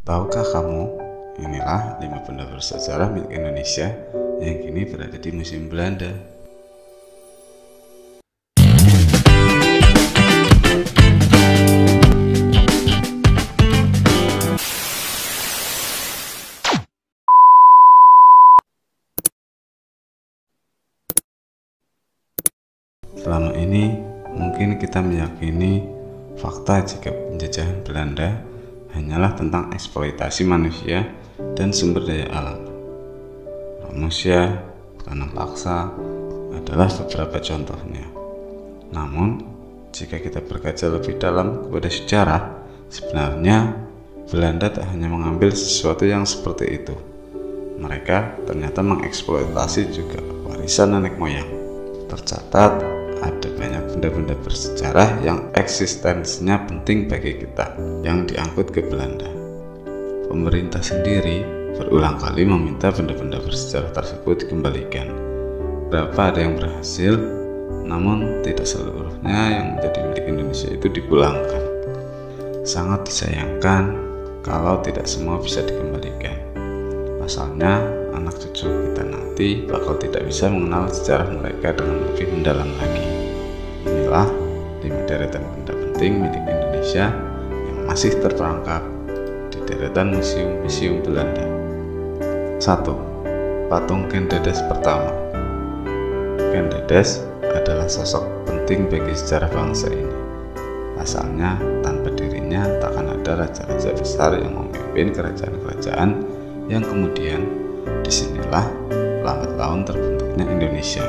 Tahukah kamu, inilah 5 benda bersejarah milik Indonesia yang kini berada di Museum Belanda. Selama ini, mungkin kita meyakini fakta jika penjajahan Belanda hanyalah tentang eksploitasi manusia dan sumber daya alam. Manusia, tanam paksa adalah beberapa contohnya. Namun, jika kita berkaca lebih dalam kepada sejarah, sebenarnya Belanda tak hanya mengambil sesuatu yang seperti itu. Mereka ternyata mengeksploitasi juga warisan nenek moyang. Tercatat ada banyak benda-benda bersejarah yang eksistensinya penting bagi kita yang diangkut ke Belanda. Pemerintah sendiri berulang kali meminta benda-benda bersejarah tersebut dikembalikan. Berapa ada yang berhasil, namun tidak seluruhnya yang menjadi milik Indonesia itu dipulangkan. Sangat disayangkan kalau tidak semua bisa dikembalikan. Pasalnya, anak cucu kita nanti bakal tidak bisa mengenal sejarah mereka dengan lebih mendalam lagi. Inilah 5 deretan benda penting milik Indonesia yang masih terperangkap di deretan museum-museum Belanda. 1. Patung Ken Dedes pertama. Ken Dedes adalah sosok penting bagi sejarah bangsa ini. Pasalnya, tanpa dirinya takkan ada raja-raja besar yang memimpin kerajaan-kerajaan yang kemudian disinilah lambat laun terbentuknya Indonesia.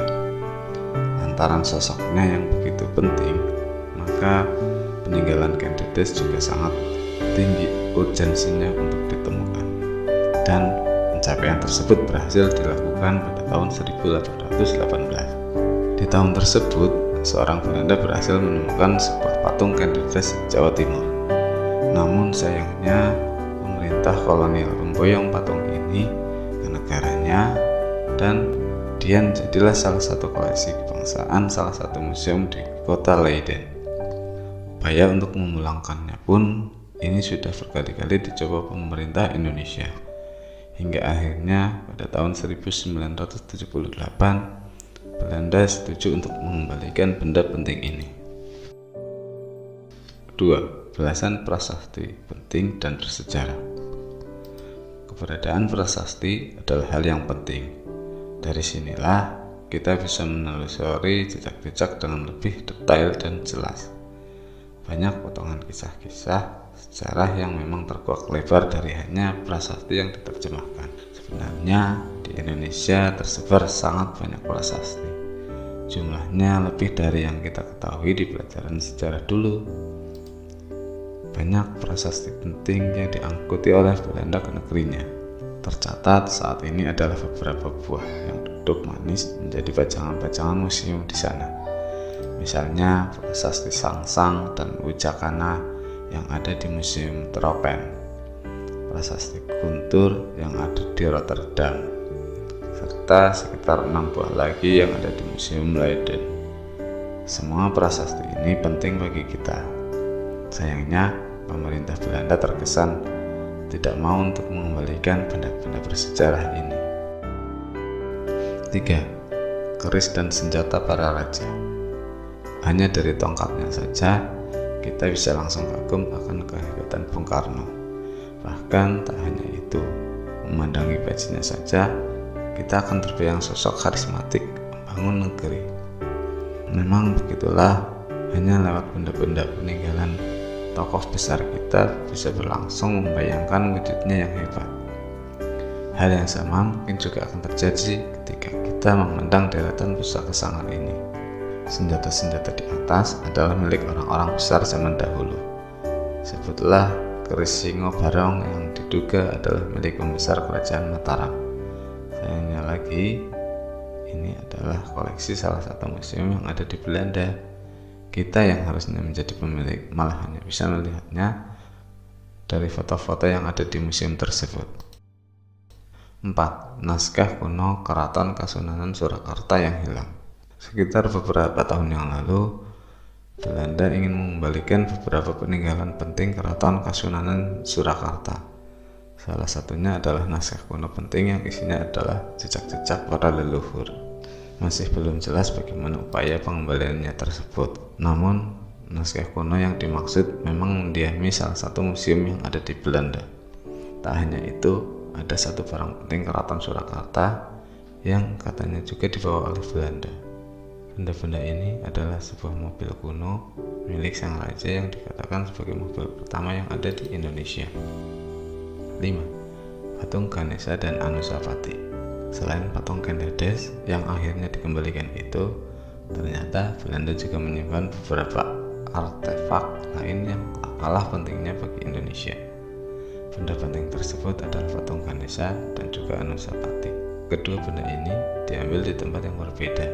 Lantaran sosoknya yang begitu penting, maka peninggalan Ken Dedes juga sangat tinggi urgensinya untuk ditemukan. Dan pencapaian tersebut berhasil dilakukan pada tahun 1818. Di tahun tersebut, seorang Belanda berhasil menemukan sebuah patung Ken Dedes di Jawa Timur. Namun sayangnya, pemerintah kolonial memboyong patung ini ke negaranya dan kemudian jadilah salah satu koleksi kebangsaan salah satu museum di kota Leiden. Upaya untuk memulangkannya pun ini sudah berkali-kali dicoba pemerintah Indonesia. Hingga akhirnya pada tahun 1978 Belanda setuju untuk mengembalikan benda penting ini. 2. Belasan prasasti penting dan bersejarah. Keberadaan prasasti adalah hal yang penting. Dari sinilah kita bisa menelusuri jejak-jejak dengan lebih detail dan jelas. Banyak potongan kisah-kisah sejarah yang memang terkuak lebar dari hanya prasasti yang diterjemahkan. Sebenarnya di Indonesia tersebar sangat banyak prasasti. Jumlahnya lebih dari yang kita ketahui di pelajaran sejarah dulu. Banyak prasasti penting yang diangkuti oleh Belanda ke negerinya. Tercatat saat ini adalah beberapa buah yang duduk manis menjadi pajangan-pajangan museum di sana. Misalnya prasasti Sangsang dan Ujakana yang ada di Museum Tropen, prasasti Guntur yang ada di Rotterdam, serta sekitar 6 buah lagi yang ada di Museum Leiden. Semua prasasti ini penting bagi kita. Sayangnya pemerintah Belanda terkesan tidak mau untuk mengembalikan benda-benda bersejarah ini. 3. Keris dan senjata para raja. Hanya dari tongkatnya saja kita bisa langsung kagum akan kehebatan Bung Karno. Bahkan tak hanya itu, memandangi bajunya saja kita akan terbayang sosok karismatik membangun negeri. Memang begitulah, hanya lewat benda-benda peninggalan tokoh besar kita bisa berlangsung membayangkan wujudnya yang hebat. Hal yang sama mungkin juga akan terjadi ketika kita memandang deretan pusaka sangar ini. Senjata-senjata di atas adalah milik orang-orang besar zaman dahulu. Sebutlah keris Singo Barong yang diduga adalah milik pembesar kerajaan Mataram. Sayangnya lagi, ini adalah koleksi salah satu museum yang ada di Belanda. Kita yang harusnya menjadi pemilik malah hanya bisa melihatnya dari foto-foto yang ada di museum tersebut. 4. Naskah kuno Keraton Kasunanan Surakarta yang hilang. Sekitar beberapa tahun yang lalu, Belanda ingin mengembalikan beberapa peninggalan penting Keraton Kasunanan Surakarta. Salah satunya adalah naskah kuno penting yang isinya adalah jejak-jejak para leluhur. Masih belum jelas bagaimana upaya pengembaliannya tersebut. Namun, naskah kuno yang dimaksud memang mendiami salah satu museum yang ada di Belanda. Tak hanya itu, ada satu barang penting Keraton Surakarta yang katanya juga dibawa oleh Belanda. Benda-benda ini adalah sebuah mobil kuno milik sang raja yang dikatakan sebagai mobil pertama yang ada di Indonesia. 5. Patung Ganesha dan Anusapati. Selain patung Kendedes yang akhirnya dikembalikan itu, ternyata Belanda juga menyimpan beberapa artefak lain yang tak kalah pentingnya bagi Indonesia. Benda penting tersebut adalah patung Ganesha dan juga Anusapati. Kedua benda ini diambil di tempat yang berbeda.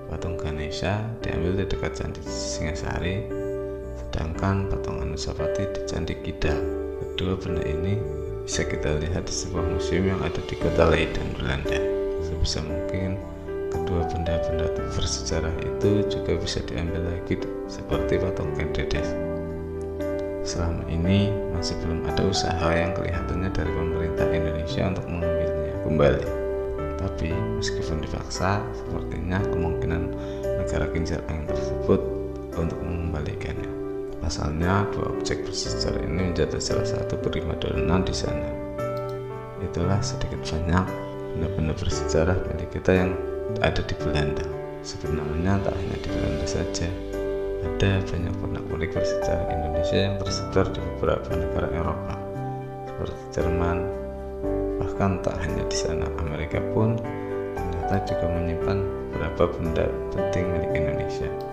Patung Ganesha diambil di dekat Candi Singasari, sedangkan patung Anusapati di Candi Kidal. Kedua benda ini bisa kita lihat di sebuah museum yang ada di kota Leiden, Belanda. Sebisa mungkin kedua benda-benda bersejarah itu juga bisa diambil lagi seperti patung Kendedes. Selama ini masih belum ada usaha yang kelihatannya dari pemerintah Indonesia untuk mengambilnya kembali. Tapi meskipun dipaksa, sepertinya kemungkinan negara kincir angin tersebut untuk mengembalikannya. Pasalnya, dua objek bersejarah ini menjadi salah satu primadona di sana. Itulah sedikit banyak benda-benda bersejarah milik kita yang ada di Belanda. Sebenarnya tak hanya di Belanda saja, ada banyak pernak-pernik bersejarah Indonesia yang tersebar di beberapa negara Eropa, seperti Jerman. Bahkan tak hanya di sana, Amerika pun ternyata juga menyimpan beberapa benda penting milik Indonesia.